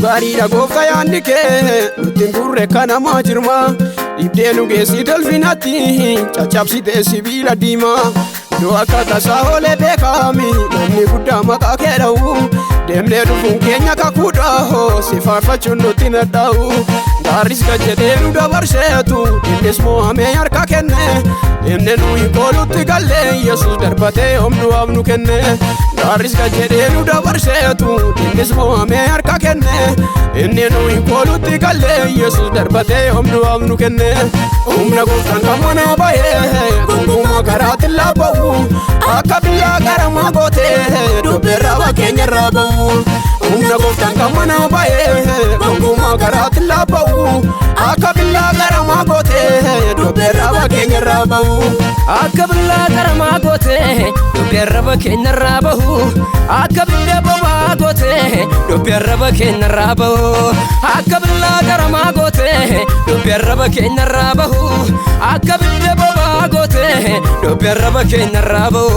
Gari da goofta yaadni kee nutti hin gurre kana maa jirma ibdee nu geessi dolfinatti caccabsitee sibiila diimaa nu akka tasaa oolee beekami namni guddaa maqaa kee dha'u deemnee dhufuun keenya kakuudha si faarfachuun nutti nadha'u gaaris gad jedhee nu dabarseetu innis mo'amee harka kenne deemnee nuyi koolutti gallee Yesuus darbatee homdu'aaf nu kenne gaaris gad jedhee nu dabarseetu innis mo'amee harka kenne deemnee nuyi koolutti gallee Yesuus darbatee homdu'aaf nu kenne humna gooftaan kan mana bahee gonkumaa karaatti laaba'u akka biyyaa garamaa gootee dubbeerraa bakeenyarraa ba'u humna gooftaan kan mana bahee gonkumaa karaatti laaba'u akka biyyaa garamaa gootee dubbeerraa bakeenyarraa ba'u akka biyyaa garamaa gootee dubbeerraa bakeenyarraa ba'u akka biyya bobaa gootee dubbeerraa bakeenyarraa ba'u akka biyyaa garamaa gootee dubbeerraa bakeenyarraa ba'u akka biyya bobaa gootee dubbeerraa bakeenyarraa ba'u.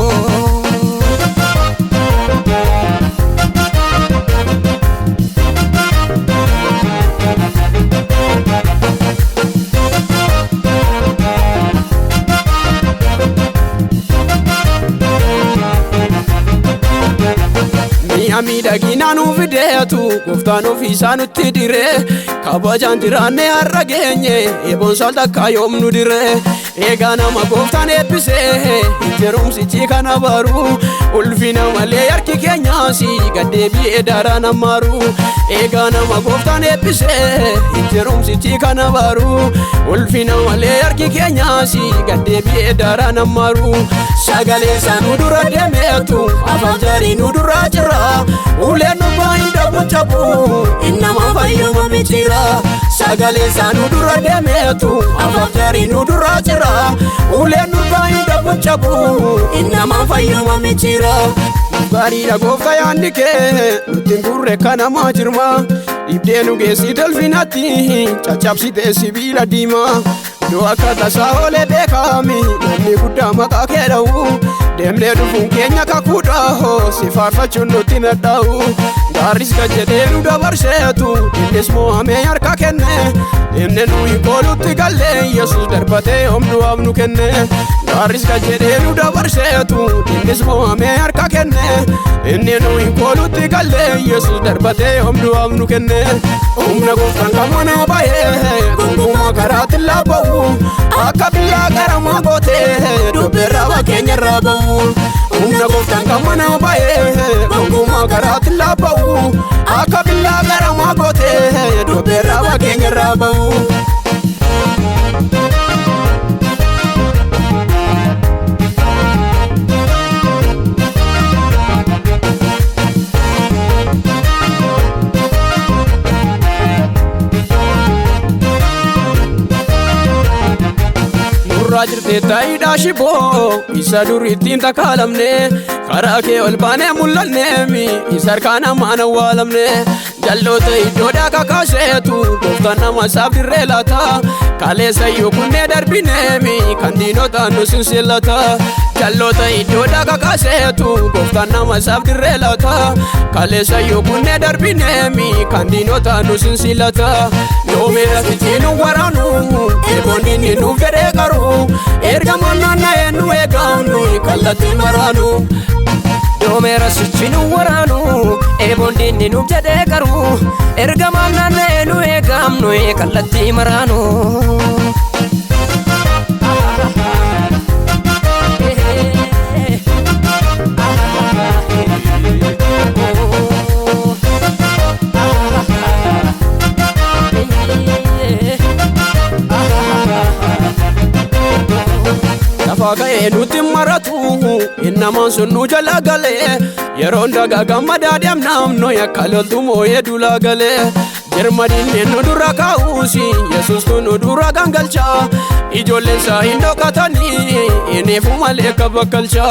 miidhagina nu fideetu gooftaan ofiisaa nutti diree kabajaan jiraanne har'a geenye eeboon saal takkaa yoom nu diree eegaa nama gooftaan eebbisee jarumsichi kana baru ulfina malee harki keenyaas gaddeebi'ee daaraan ammaaru eegaa nama gooftaan eebbisee jarumsichi kana baru ulfina malee harki keenyaas gaddeebi'ee daaraan ammaaru sagalee isaa nu dura deemeetu afaan jaarii nu dura jira uleen nu baay'inda bunchabu innama fayyuma mitira sagalee isaa nu dura deemeetu afaan jaarii nu dura jira uleen nu baay'inda bunchabu innama fayyuma mitira gaarii da goofta yaadni kee nutti hin gurre kana maa jirma ibdee nu geessi dolfinatti caccabsitee sibiila diimaa nu akka tasaa oolee beekami namni guddaa maqaa kee dha'u deemnee dhufuun keenya kakuudha si faarfachuun nutti nadha'u gaaris gad jedhee nu dabarseetu innis mo'amee harka kenne deemnee nuyi koolutti gallee Yesuus darbatee homdu'aaf nu kenne gaaris gad jedhee nu dabarseetu innis mo'amee harka kenne deemnee nuyi koolutti gallee Yesuus darbatee homdu'aaf nu kenne humna gooftaan kan mana bahee gonkumaa karaatti laaba'u akka biyyaa garamaa gootee dubbeerraa bakeenyarraa ba'u humna gooftaan kan mana bahee gonkumaa karaatti laaba'u akka biyyaa garamaa gootee dubbeerraa bakeenyarraa ba'u. jirte taayidhaa shiboo isa durittiin takaalamne karaa kee ol baanee mul'anneemi isa harkaan ammaan awwaalamne jalloota iddoodhaa kakaaseetu gooftaan nama isaaf dirree laata kaleessa iyyuu kunnee darbineemi kan diinotaan nu sinsillata jalloota iddoodhaa kakaaseetu gooftaan nama isaaf dirree laata kaleessa iyyuu kunnee darbineemi kan diinotaan nu sinsillata yoomeera fitiinu waraanu eeboonni inni nuuf jedhee garuu ergamoon naanna'ee nu eegamnu kallattii maraanu yoomeera sichinu waraanu eeboonni inni nuuf jedhee garuu ergamoon naanna'ee nu eegamnu kallattii maraanu. Fakkaa'ee nutti maratu innamaan sun nu jala galee yeroon dagaa gammadaa deemnaam nooy akka loltu moo'ee dulaa galee Jirmadinne nu dura kaa'uusi Yesuus nu dura gangalcha ijoolleen isaa hin dhokatanii eeneefu malee kabakkalcha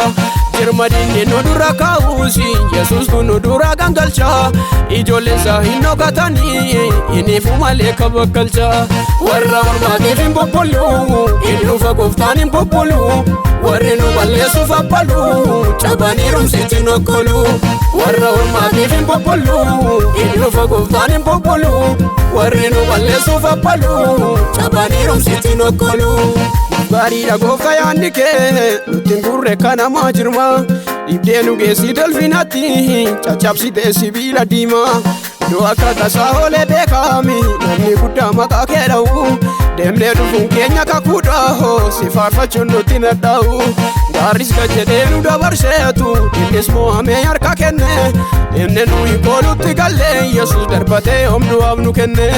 Jirmadinne nu dura kaa'uusi Yesuus nu dura gangalcha ijoolleen isaa hin dhokatanii eeneefu malee kabakkalcha warra mormaatiif hin bobbolu hin dhufa gooftaan hin bobbolu warri nu balleessuuf abbalu cabanii rumsitti nokkolu warra mormaatiif hin bobbolu hin dhufa gooftaan hin bobbolu warri nu balleessuuf abbalu cabanii rumsitti nokkolu gaariidha gooftaa yaadni kee nutti hin gurre kanamaa jirma dhibdee nu geessii dolfinatti caccabsitee sibiila diimaa Iddoo akka tasaa oolee beekami namni guddaa maqaa kee dha'u deemnee dhufuun keenya kakuudha si faarfachuun nutti nadha'u gaarris gad jedhee nu dabarseetu innis mo'amee harka kenne deemnee nuyi koolutti gallee Yesuus darbatee homdu'aaf nu kenne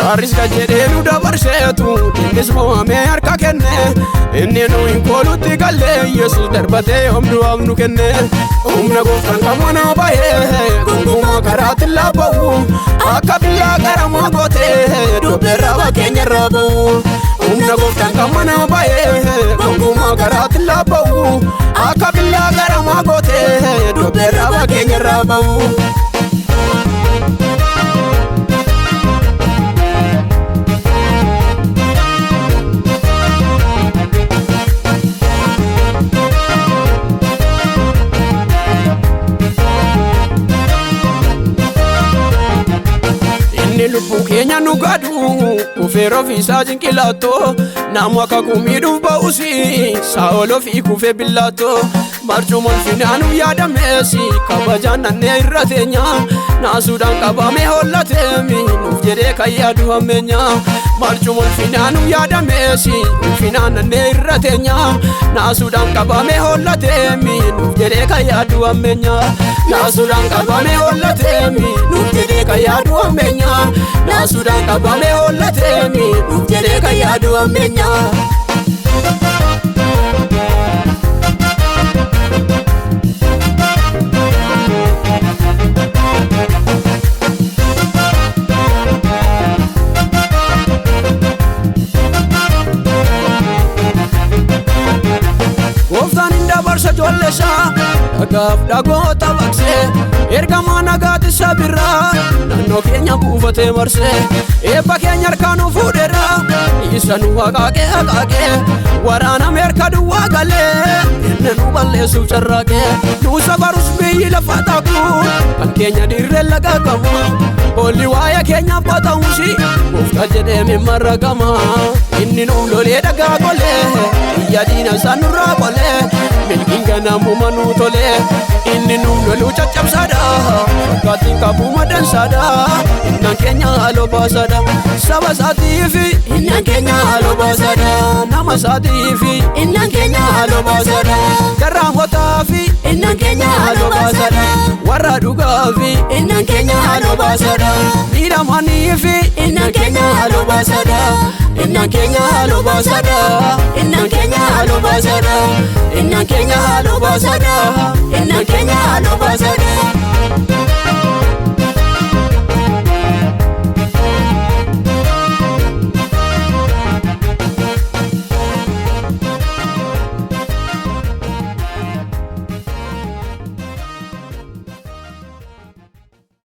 gaarris gad jedhee nu dabarseetu innis mo'amee harka kenne deemnee nuyi koolutti gallee Yesuus darbatee homdu'aaf nu kenne humna gooftaan kamana bahee gonkumaa karaatti laaba'u akka billaa qaramaa gootee dubbeerraa bakkeenya irraa ba'u humna gooftaan kamana bahee gonkumaa karaatti laaba'u akka billaa qaramaa gootee dubbeerraa bakkeenya irraa ba'u. Lubbuu keenya nu gadu kufee rofiisaa jinqilaatoo namu akka kumiidhuuf ba'usi saa'ol ofii kufee billaatoo marcuma ulfinaanu yaadameesi kabajaan nannee irra teenya naasuudhaan qabamee hollateemi nuuf jedhee kan yaadu hammeenya marcuma ulfinaanu yaadameesi ulfinaan nannee irra teenya naasuudhaan qabamee hollateemi nuuf jedhee kan yaadu hammeenya naasuudhaan qabamee hollateemi nuuf jedhee kan yaadu hammeenya naasuudhaan qabamee hollateemi nuuf jedhee kan yaadu hammeenya. Gooftaan hin dabarsa jollesaa dhagaaf dhagoota baqsee ergamaa nagaatisa birraa naannoo keenya buufatee marsee eebba keenya harkaan nu fuudheera isa nu haqaaqee waraaname harka duwwaa galee inni nu balleessuuf carraaqee nu safarus biyyi lafa taaku kan keenya dirree laga qabu boolli waa'ee keenyaaf qotamusi gooftaa jedhee mimmarragama inni nuuf lolee dhagaa qolee biyya diina isaa nurraa qolee milkiin ganamuma nu tolee inni nuuf loluu caccabsaadha fakkaatiin qabuma dansaadha innaan keenya haaloo baasaadha saba isaatiifi innaan keenya haaloo baasaadha nama isaatiifi innaan keenya haaloo baasaadha garraamotaafi innaan keenya haaloo baasaadha warra dhugaafi innaan keenya haaloo baasaadha miidhamaniifi innaan keenya haaloo baasaadha innaan keenya haaloo baasaadha innaan keenya haaloo baasaadha innaan keenya haaloo baasaadha innaan keenya haaloo baasaadha.